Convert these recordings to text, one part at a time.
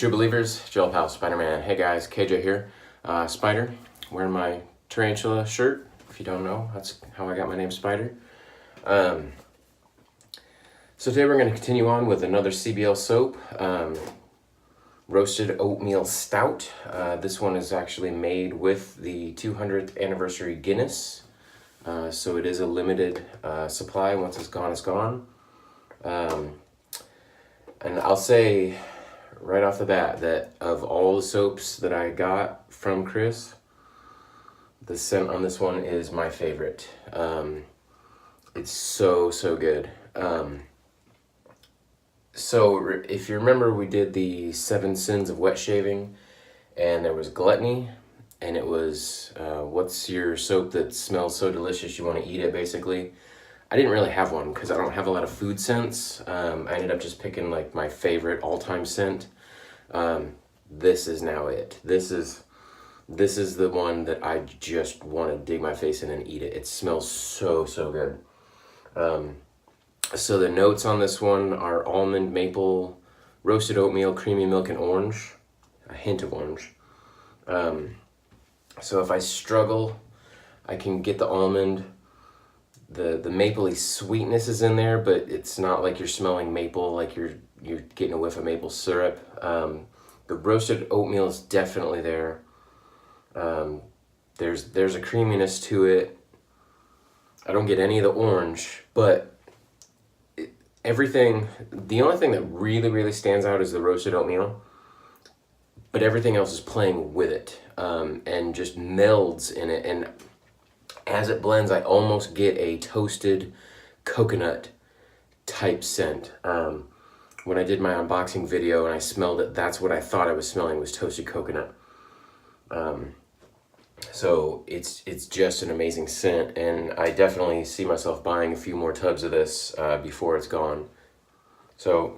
True Believers, Gel Pal, Spider-Man. Hey guys, KJ here. Spider, wearing my tarantula shirt. If you don't know, that's how I got my name Spider. So today we're going to continue on with another CBL soap, roasted oatmeal stout. This one is actually made with the 200th anniversary Guinness. So it is a limited supply. Once it's gone, it's gone. And I'll say right off the bat that of all the soaps that I got from Chris, the scent on this one is my favorite. It's so good. So if you remember, we did the 7 sins of wet shaving, and there was gluttony, and it was what's your soap that smells so delicious you want to eat it, basically. I didn't really have one because I don't have a lot of food scents. I ended up just picking like my favorite all-time scent. This is now it. This is the one that I just want to dig my face in and eat it. It smells so good. So the notes on this one are almond, maple, roasted oatmeal, creamy milk, and orange. A hint of orange. So if I struggle, I can get the almond. The mapley sweetness is in there, but it's not like you're smelling maple, like you're getting a whiff of maple syrup. The roasted oatmeal is definitely there. There's a creaminess to it. I don't get any of the orange, but the only thing that really stands out is the roasted oatmeal, but everything else is playing with it, and just melds in it. And as it blends, I almost get a toasted coconut type scent. When I did my unboxing video and I smelled it, that's what I thought I was smelling, was toasted coconut. So it's just an amazing scent, and I definitely see myself buying a few more tubs of this before it's gone. So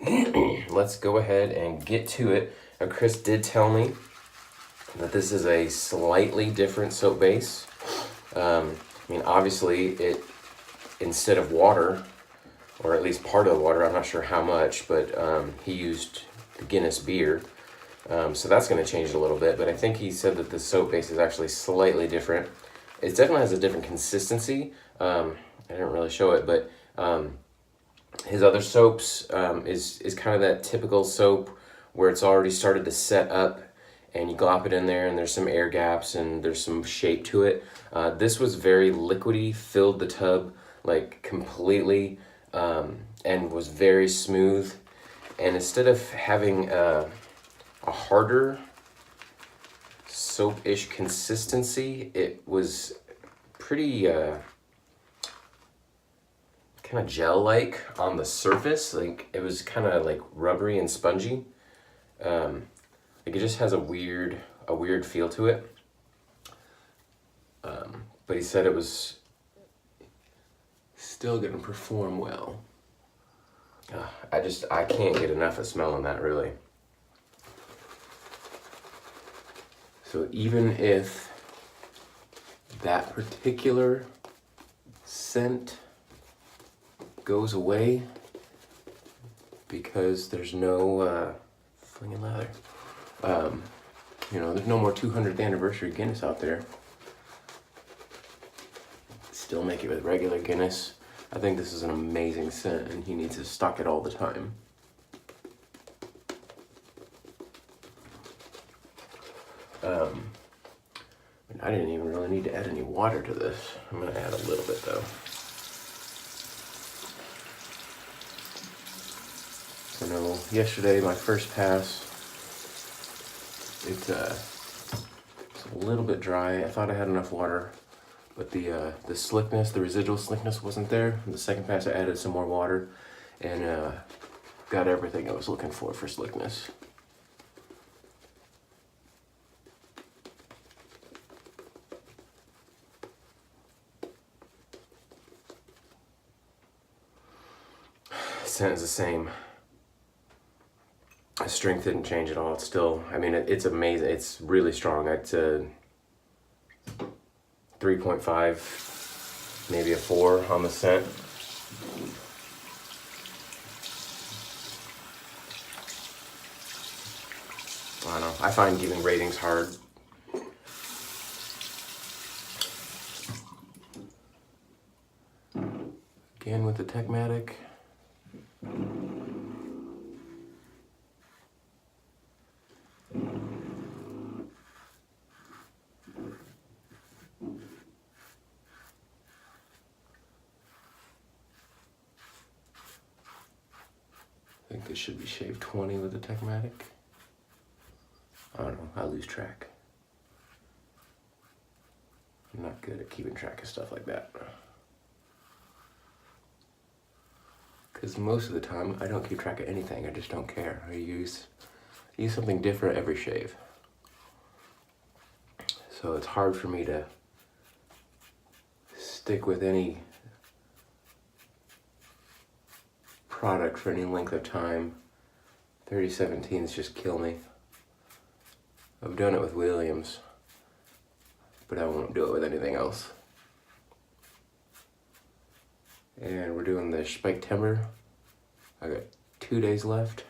let's go ahead and get to it. Now, Chris did tell me that this is a slightly different soap base. I mean, obviously, it, instead of water, or at least part of the water, I'm not sure how much, but he used the Guinness beer. So that's going to change a little bit, but I think he said that the soap base is actually slightly different. It definitely has a different consistency. I didn't really show it, but his other soaps is kind of that typical soap where it's already started to set up, and you glop it in there, and there's some air gaps, and there's some shape to it. This was very liquidy, filled the tub like completely, and was very smooth. And instead of having a harder soap-ish consistency, it was pretty kind of gel-like on the surface. Like, it was kind of like rubbery and spongy. Like, it just has a weird feel to it. But he said it was still gonna perform well. I can't get enough of smelling that, really. So even if that particular scent goes away because there's no flinging leather, there's no more 200th anniversary Guinness out there. Still make it with regular Guinness. I think this is an amazing scent, and he needs to stock it all the time. I didn't even really need to add any water to this. I'm going to add a little bit, though. So no, yesterday, my first pass, it's a little bit dry. I thought I had enough water, but the slickness, the residual slickness wasn't there. In the second pass, I added some more water, and got everything I was looking for slickness. Scent is the same. The strength didn't change at all. It's still, I mean, it's amazing. It's really strong. It's a 3.5, maybe a 4 on the scent. I find giving ratings hard. Again with the Techmatic. I think this should be shave 20 with the Techmatic. I don't know, I lose track. I'm not good at keeping track of stuff like that. Because most of the time, I don't keep track of anything, I just don't care. I use something different every shave. So it's hard for me to stick with any product for any length of time. 3017s just kill me. I've done it with Williams, but I won't do it with anything else. And we're doing the Spike Timber. I got 2 days left.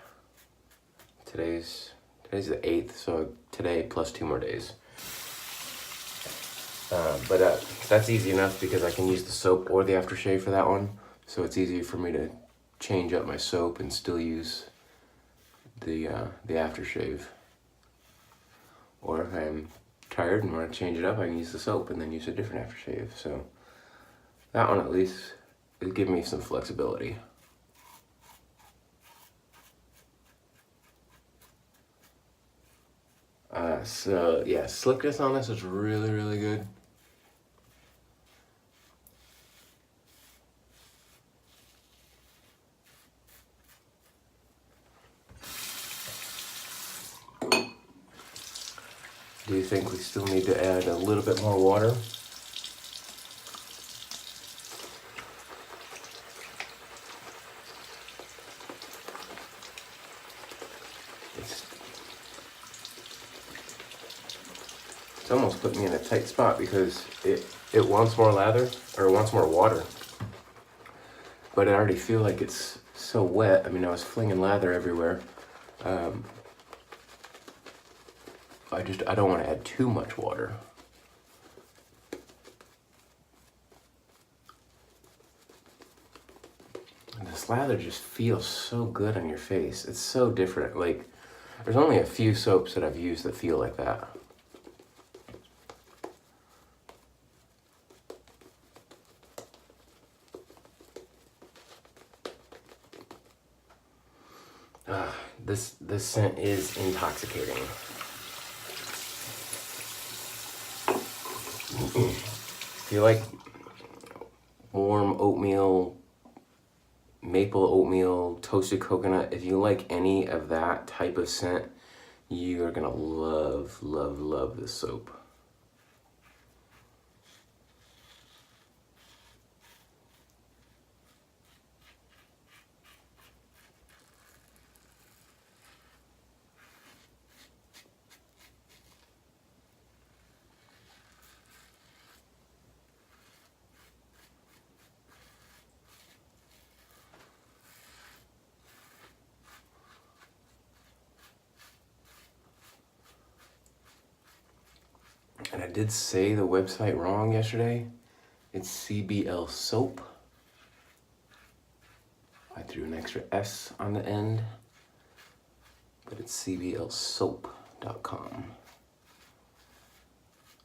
Today's the 8th, so today plus 2 more days. But that's easy enough because I can use the soap or the aftershave for that one. So it's easy for me to change up my soap and still use the aftershave. Or if I'm tired and want to change it up, I can use the soap and then use a different aftershave. So that one at least is giving me some flexibility. So yeah, slickness on this is really, really good. Do you think we still need to add a little bit more water? It's almost put me in a tight spot because it wants more lather, or it wants more water. But I already feel like it's so wet. I mean, I was flinging lather everywhere. I don't want to add too much water. And this lather just feels so good on your face. It's so different. Like, there's only a few soaps that I've used that feel like that. This scent is intoxicating. If you like warm oatmeal, maple oatmeal, toasted coconut, if you like any of that type of scent, you are gonna love, love, love this soap. And I did say the website wrong yesterday. It's CBL soap. I threw an extra S on the end, but it's cblsoap.com.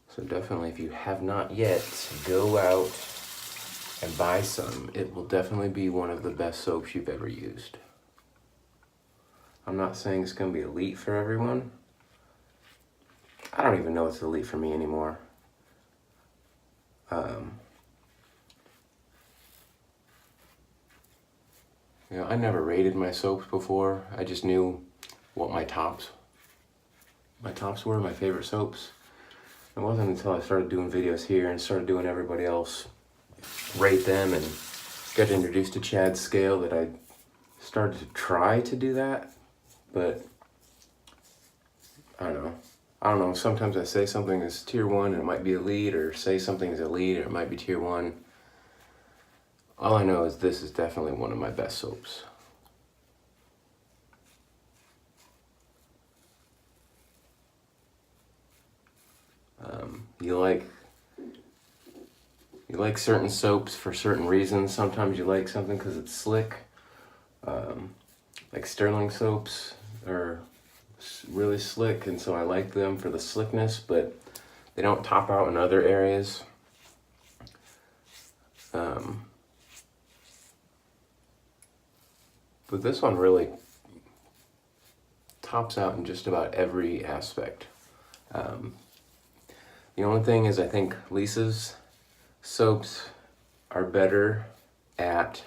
So definitely, if you have not yet, go out and buy some. It will definitely be one of the best soaps you've ever used. I'm not saying it's gonna be elite for everyone. I don't even know what's elite for me anymore. You know, I never rated my soaps before. I just knew what my tops were, my favorite soaps. It wasn't until I started doing videos here and started doing everybody else rate them and got introduced to Chad's scale that I started to try to do that. But I don't know, sometimes I say something is tier 1 and it might be elite, or say something is elite and it might be tier 1. All I know is this is definitely one of my best soaps. you like certain soaps for certain reasons. Sometimes you like something because it's slick. Like Sterling soaps are really slick, and so I like them for the slickness, but they don't top out in other areas. But this one really tops out in just about every aspect. The only thing is, I think Lisa's soaps are better at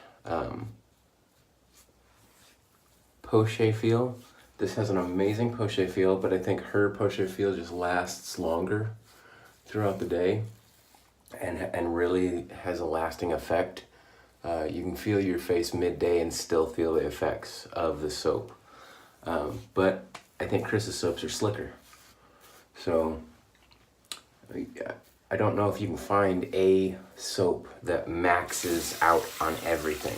poche feel. This has an amazing poche feel, but I think her poche feel just lasts longer throughout the day and really has a lasting effect. You can feel your face midday and still feel the effects of the soap. But I think Chris's soaps are slicker. So I don't know if you can find a soap that maxes out on everything.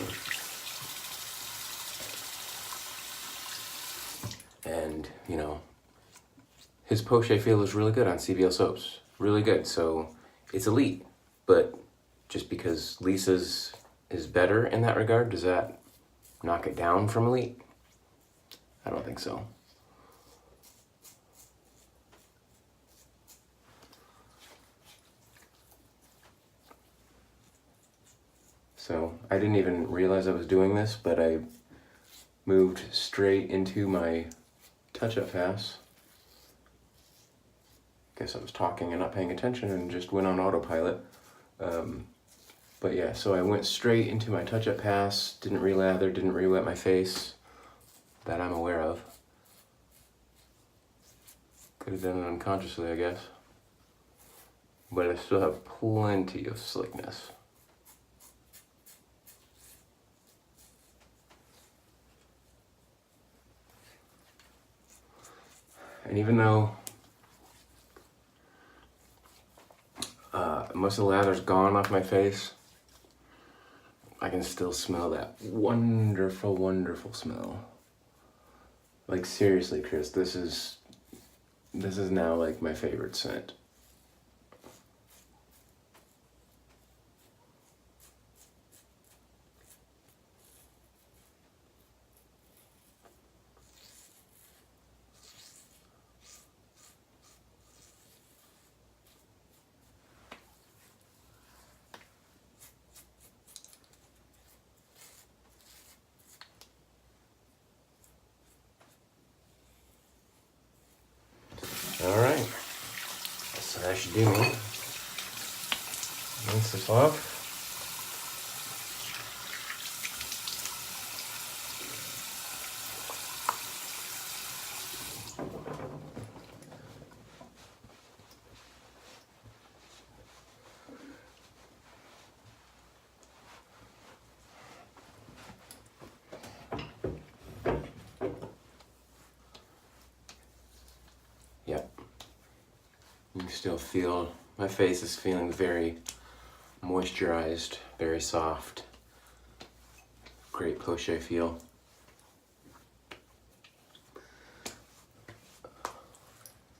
And, you know, his poche feel is really good on CBL soaps. Really good. So it's elite. But just because Lisa's is better in that regard, does that knock it down from elite? I don't think so. So I didn't even realize I was doing this, but I moved straight into my touch-up pass. Guess I was talking and not paying attention and just went on autopilot. But yeah, so I went straight into my touch-up pass, didn't relather, didn't re-wet my face, that I'm aware of. Could have done it unconsciously, I guess. But I still have plenty of slickness. And even though most of the lather's gone off my face, I can still smell that wonderful, wonderful smell. Like seriously, Chris, this is now like my favorite scent. All right, so that should do me. Rinse this off. Yep. You can still feel, my face is feeling very moisturized, very soft. Great poche feel.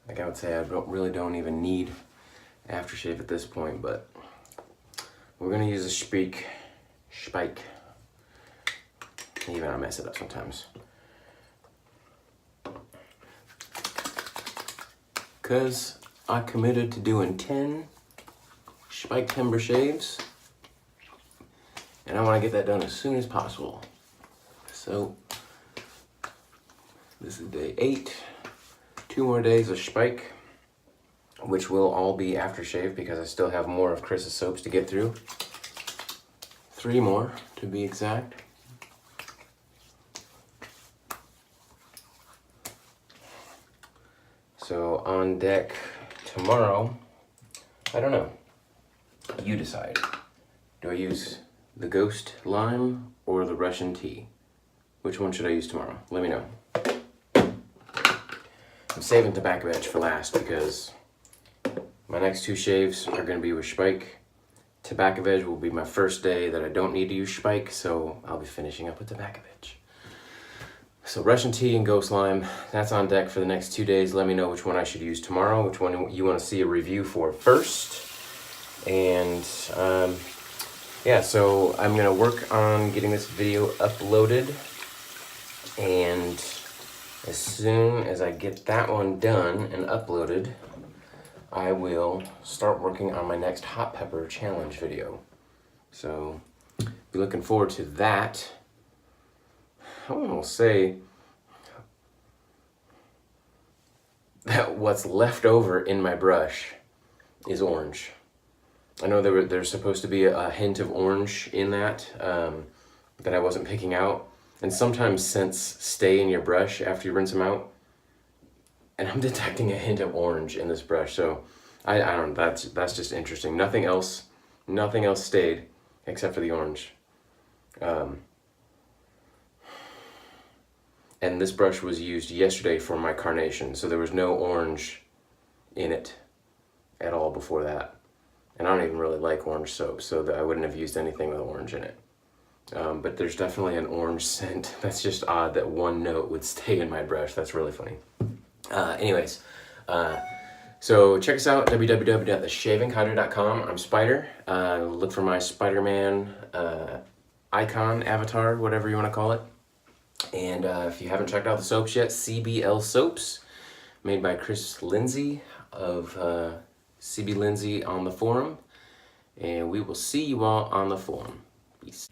Like I would say, I really don't even need aftershave at this point, but we're gonna use a spike. Even I mess it up sometimes. Because I committed to doing 10 spike timber shaves, and I want to get that done as soon as possible. So this is day 8, 2 more days of spike, which will all be aftershave because I still have more of Chris's soaps to get through. 3 more to be exact. So on deck tomorrow, I don't know. You decide. Do I use the Ghost Lime or the Russian Tea? Which one should I use tomorrow? Let me know. I'm saving Tobacco Edge for last because my next 2 shaves are going to be with Spike. Tobacco Edge will be my first day that I don't need to use Spike, so I'll be finishing up with Tobacco Edge. So Russian tea and ghost lime, that's on deck for the next 2 days. Let me know which one I should use tomorrow, which one you want to see a review for first. And yeah, so I'm gonna work on getting this video uploaded, and as soon as I get that one done and uploaded, I will start working on my next hot pepper challenge video. So be looking forward to that. I will say that what's left over in my brush is orange. I know there's supposed to be a hint of orange in that that I wasn't picking out. And sometimes scents stay in your brush after you rinse them out. And I'm detecting a hint of orange in this brush. So I don't know, that's just interesting. Nothing else stayed except for the orange. And this brush was used yesterday for my carnation, so there was no orange in it at all before that. And I don't even really like orange soap, so I wouldn't have used anything with orange in it. But there's definitely an orange scent. That's just odd that one note would stay in my brush. That's really funny. Anyways, so check us out, www.theshavingconjurer.com. I'm Spider. Look for my Spider-Man icon, avatar, whatever you want to call it. And if you haven't checked out the soaps yet, CBL soaps, made by Chris Lindsay of CB Lindsay on the forum. And we will see you all on the forum. Peace.